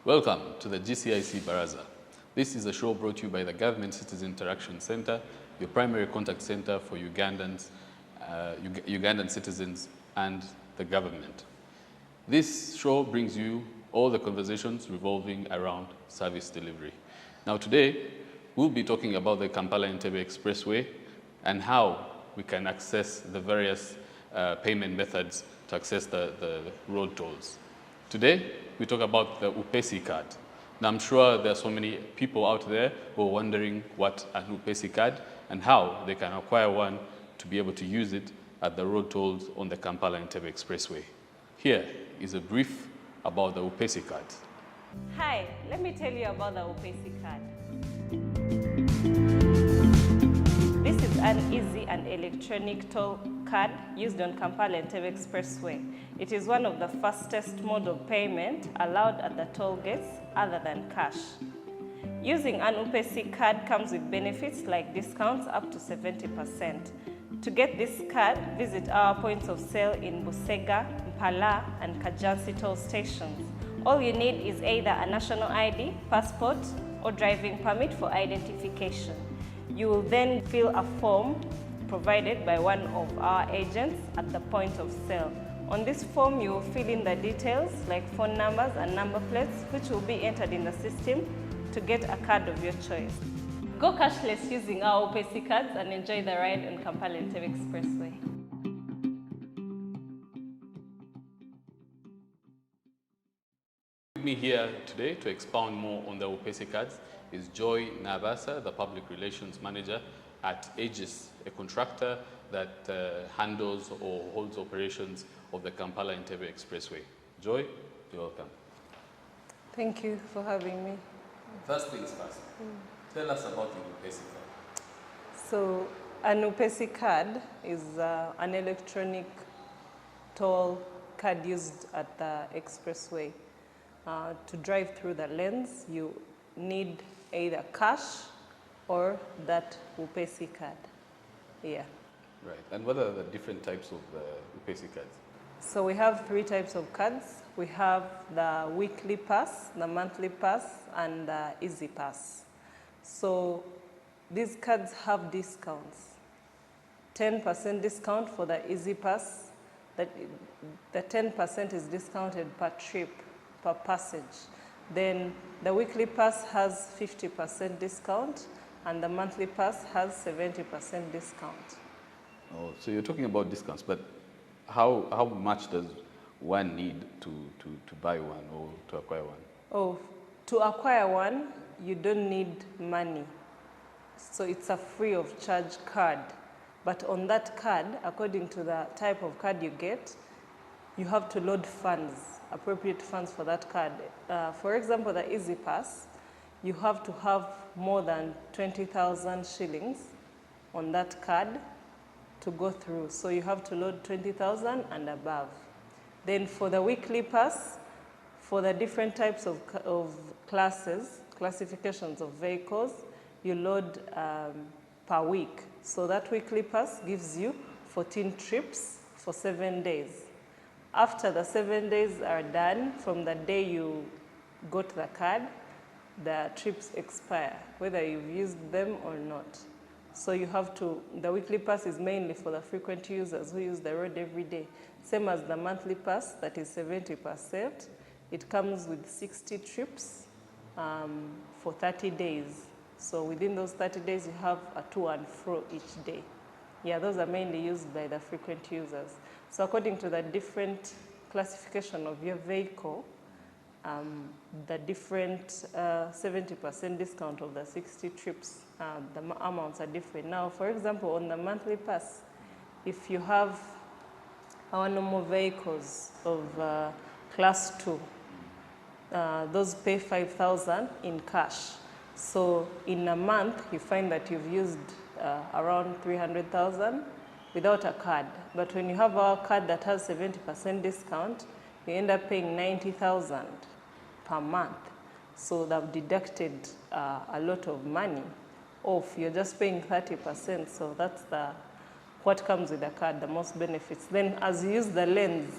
Welcome to the GCIC Baraza. This is a show brought to you by the Government Citizen Interaction Center, your primary contact center for Ugandan citizens and the government. This show brings you all the conversations revolving around service delivery. Now today, we'll be talking about the Kampala-Entebbe Expressway and how we can access the various payment methods to access the road tolls. Today, we talk about the Upesi Card. Now, I'm sure there are so many people out there who are wondering what an Upesi Card and how they can acquire one to be able to use it at the road tolls on the Kampala-Entebbe Expressway. Here is a brief about the Upesi Card. Hi, let me tell you about the Upesi Card. This is an easy and electronic toll card used on Kampala-Entebbe Expressway. It is one of the fastest mode of payment allowed at the toll gates other than cash. Using an Upesi card comes with benefits like discounts up to 70%. To get this card, visit our points of sale in Busega, Mpala, and Kajansi toll stations. All you need is either a national ID, passport, or driving permit for identification. You will then fill a form provided by one of our agents at the point of sale. On this form, you will fill in the details like phone numbers and number plates, which will be entered in the system to get a card of your choice. Go cashless using our Upesi cards and enjoy the ride on Kampala-Entebbe Expressway. With me here today to expound more on the Upesi cards is Joy Nabasa, the Public Relations Manager at Aegis, a contractor that handles or holds operations of the Kampala-Entebbe Expressway. Joy, you're welcome. Thank you for having me. First things first, tell us about the Upesi card. So, an Upesi card is an electronic toll card used at the expressway. To drive through the lanes, you need either cash or that Upesi card. Yeah. Right. And what are the different types of Upesi cards? So we have 3 types of cards. We have the weekly pass, the monthly pass, and the easy pass. So these cards have discounts. 10% discount for the easy pass. The 10% is discounted per trip, per passage. Then the weekly pass has 50% discount, and the monthly pass has 70% discount. Oh, so you're talking about discounts, but how much does one need to buy one or to acquire one? Oh, to acquire one, you don't need money. So it's a free of charge card. But on that card, according to the type of card you get, you have to load funds, appropriate funds for that card. For example, the Easy Pass, you have to have more than 20,000 shillings on that card to go through. So you have to load 20,000 and above. Then for the weekly pass, for the different types of classifications of vehicles, you load per week. So that weekly pass gives you 14 trips for 7 days. After the 7 days are done, from the day you got the card, the trips expire, whether you've used them or not. So you have to, the weekly pass is mainly for the frequent users who use the road every day. Same as the monthly pass, that is 70%. It comes with 60 trips for 30 days. So within those 30 days, you have a to and fro each day. Yeah, those are mainly used by the frequent users. So according to the different classification of your vehicle, the different 70% discount of the 60 trips, the amounts are different. Now, for example, on the monthly pass, if you have our normal vehicles of class 2, those pay 5,000 in cash. So in a month, you find that you've used around 300,000 without a card. But when you have our card that has 70% discount, you end up paying 90,000 per month. So they've deducted a lot of money off. You're just paying 30%. So that's what comes with the card, the most benefits. Then as you use the lanes,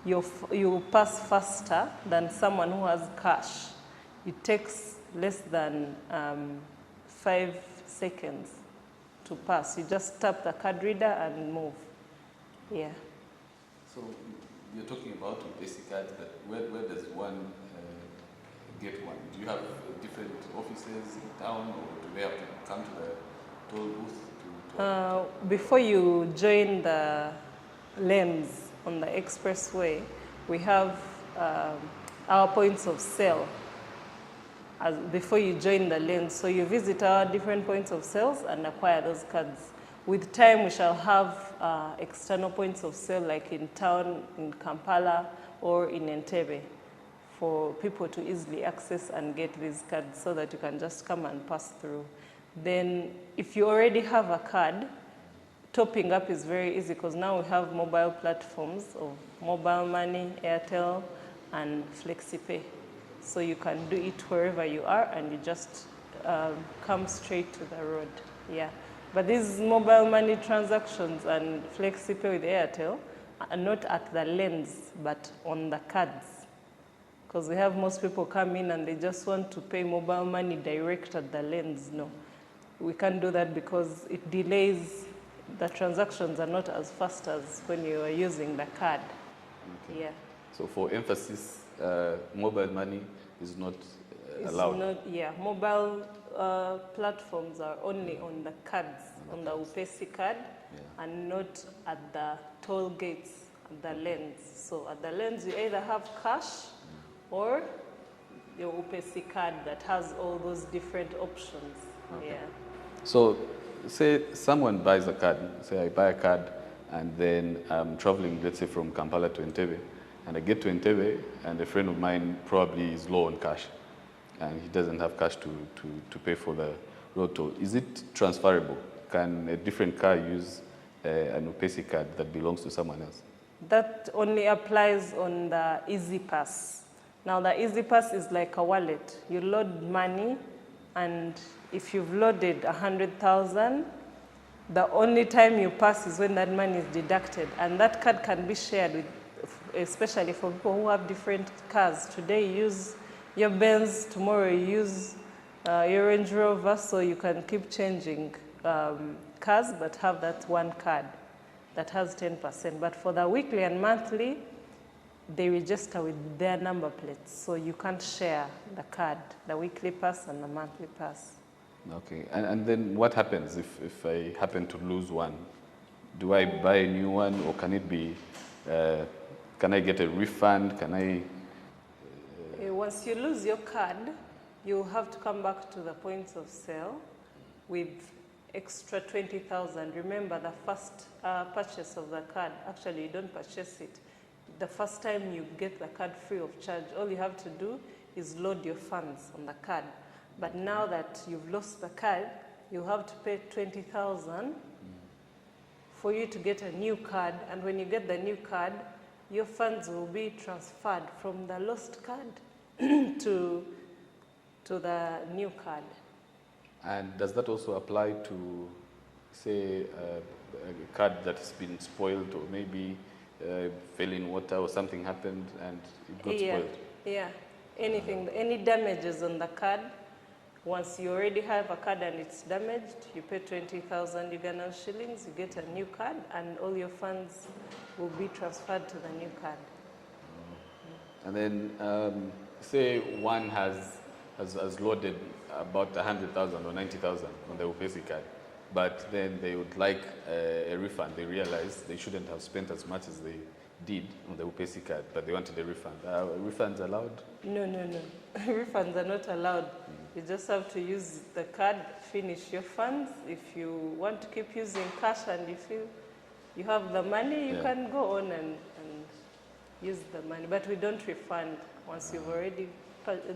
you pass faster than someone who has cash. it takes less than 5 seconds to pass. You just tap the card reader and move. Yeah. So you're talking about Upesi Card, but where does one get one? Do you have different offices in town, or do they have to come to the toll booth? Before you join the lanes on the expressway, we have our points of sale before you join the lanes. So you visit our different points of sales and acquire those cards. With time, we shall have external points of sale like in town, in Kampala, or in Entebbe, for people to easily access and get these cards so that you can just come and pass through. Then if you already have a card, topping up is very easy because now we have mobile platforms of mobile money, Airtel, and FlexiPay. So you can do it wherever you are and you just come straight to the road. Yeah. But these mobile money transactions and FlexiPay with Airtel are not at the lanes, but on the cards. Because we have most people come in and they just want to pay mobile money direct at the lanes. No, we can't do that because it delays. The transactions are not as fast as when you are using the card. Okay. Yeah. So for emphasis, mobile money is not allowed? It's not, yeah. Mobile platforms are only on the cards, on the Upesi Card, yeah, and not at the toll gates, at the lanes. So at the lanes, you either have cash or your Upesi Card that has all those different options. Okay. Yeah. So say someone buys a card, say I buy a card and then I'm traveling, let's say from Kampala to Entebbe, and I get to Entebbe and a friend of mine probably is low on cash and he doesn't have cash to pay for the road toll. Is it transferable? Can a different car use an Upesi Card that belongs to someone else? That only applies on the Easy Pass. Now the Easy Pass is like a wallet. You load money, and if you've loaded 100,000, the only time you pass is when that money is deducted. And that card can be shared with, especially for people who have different cars. Today you use your Benz, tomorrow you use your Range Rover, so you can keep changing cars, but have that one card that has 10%. But for the weekly and monthly, they register with their number plates, so you can't share the card, the weekly pass and the monthly pass. Okay, and then what happens if I happen to lose one? Do I buy a new one, or can it be, can I get a refund? Can I? Once you lose your card, you have to come back to the points of sale with extra 20,000. Remember, the first purchase of the card, actually you don't purchase it. The first time you get the card free of charge, all you have to do is load your funds on the card. But now that you've lost the card, you have to pay 20,000 for you to get a new card. And when you get the new card, your funds will be transferred from the lost card to the new card. And does that also apply to, say, a card that has been spoiled, or maybe fell in water or something happened and it got spoiled? Yeah, anything, any damages on the card, once you already have a card and it's damaged, you pay 20,000 Ugandan shillings, you get a new card, and all your funds will be transferred to the new card. And then, say one has loaded about 100,000 or 90,000 on the Upesi Card, but then they would like a refund. They realize they shouldn't have spent as much as they did on the Upesi Card, but they wanted a refund. Are refunds allowed? No. Refunds are not allowed. You just have to use the card, finish your funds. If you want to keep using cash and you feel you have the money, you can go on and use the money. But we don't refund. Once you've already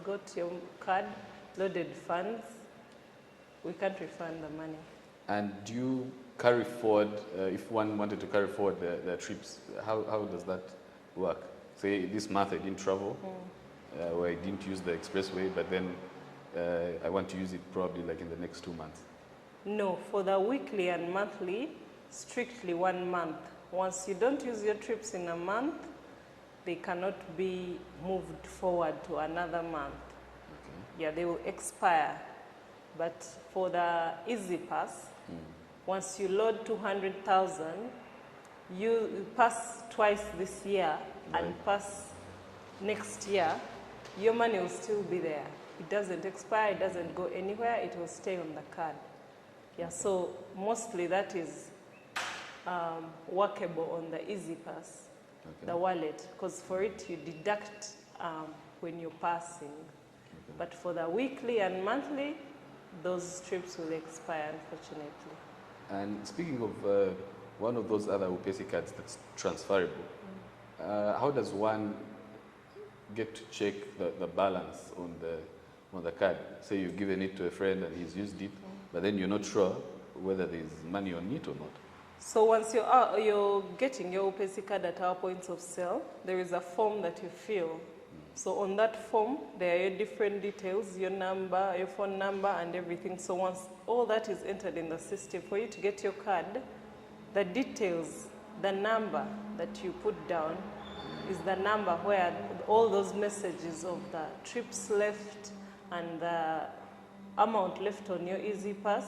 got your card, loaded funds, we can't refund the money. And do you carry forward, if one wanted to carry forward their trips, how does that work? Say this month I didn't travel, or I didn't use the expressway, but then I want to use it probably like in the next 2 months. No, for the weekly and monthly, strictly 1 month. Once you don't use your trips in a month, they cannot be moved forward to another month. yeah, they will expire. But for the Easy Pass, once you load 200,000, you pass twice this year and pass next year, your money will still be there. It doesn't expire, it doesn't go anywhere, it will stay on the card. Yeah, so mostly that is workable on the Easy Pass, the wallet, because for it you deduct when you're passing. But for the weekly and monthly, those trips will expire, unfortunately. And speaking of one of those other Upesi cards that's transferable, how does one get to check the balance on the card? Say you've given it to a friend and he's used it, but then you're not sure whether there's money on it or not. So once you're getting your Upesi card at our points of sale, there is a form that you fill. So on that form, there are your different details, your number, your phone number, and everything. So once all that is entered in the system, for you to get your card, the details, the number that you put down is the number where all those messages of the trips left and the amount left on your Easy Pass,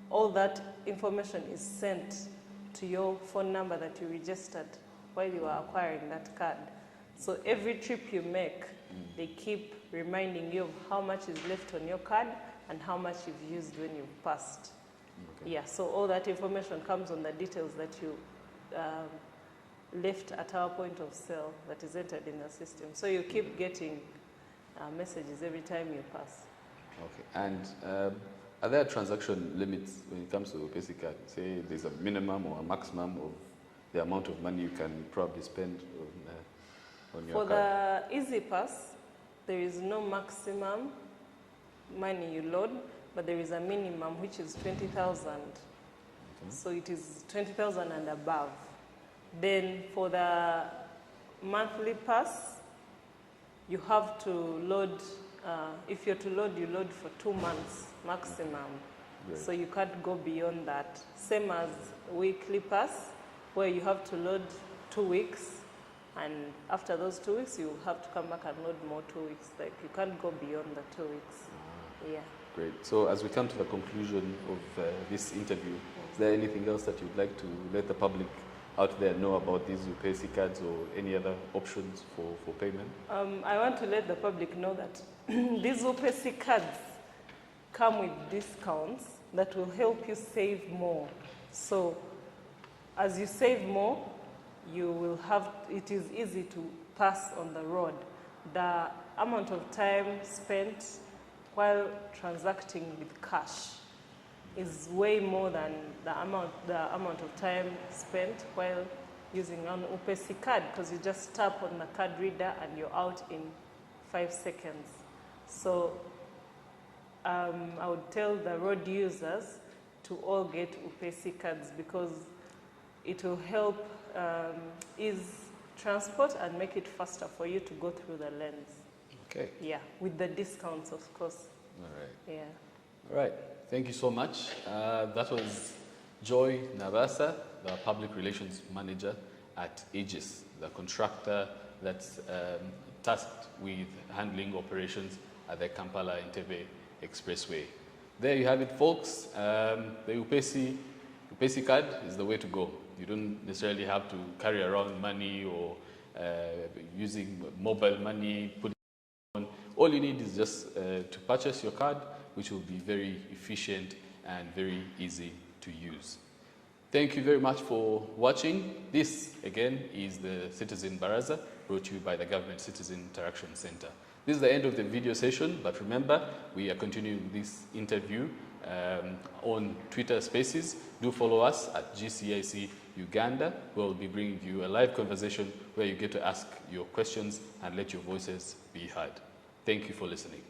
all that information is sent to your phone number that you registered while you are acquiring that card. So every trip you make, they keep reminding you of how much is left on your card and how much you've used when you've passed. Yeah, so all that information comes on the details that you left at our point of sale that is entered in the system. So you keep getting messages every time you pass. Okay, and are there transaction limits when it comes to Upesi card? Say there's a minimum or a maximum of the amount of money you can probably spend on your card? For the Easy Pass, there is no maximum money you load, but there is a minimum which is 20,000. So it is 20,000 and above. Then for the monthly pass, you have to load, if you're to load, you load for 2 months maximum. Great. So you can't go beyond that. Same as weekly pass, where you have to load 2 weeks, and after those 2 weeks, you have to come back and load more 2 weeks. Like you can't go beyond the 2 weeks. Yeah. Great. So as we come to the conclusion of this interview, is there anything else that you'd like to let the public out there know about these Upesi cards or any other options for payment? I want to let the public know that these Upesi cards come with discounts that will help you save more. So as you save more, you will have, it is easy to pass on the road. The amount of time spent while transacting with cash is way more than the amount of time spent while using an Upesi card, because you just tap on the card reader and you're out in 5 seconds. So I would tell the road users to all get Upesi cards because it will help ease transport and make it faster for you to go through the lanes. Okay. Yeah, with the discounts, of course. All right. Yeah. All right. Thank you so much. That was Joy Nabasa, the Public Relations Manager at Aegis, the contractor that's tasked with handling operations at the Kampala-Entebbe Expressway. There you have it, folks. The Upesi card is the way to go. You don't necessarily have to carry around money or using mobile money, put it on. All you need is just to purchase your card, which will be very efficient and very easy to use. Thank you very much for watching. This, again, is the Citizen Baraza, brought to you by the Government Citizen Interaction Center. This is the end of the video session, but remember, we are continuing this interview on Twitter Spaces. Do follow us at GCIC Uganda, where we'll be bringing you a live conversation where you get to ask your questions and let your voices be heard. Thank you for listening.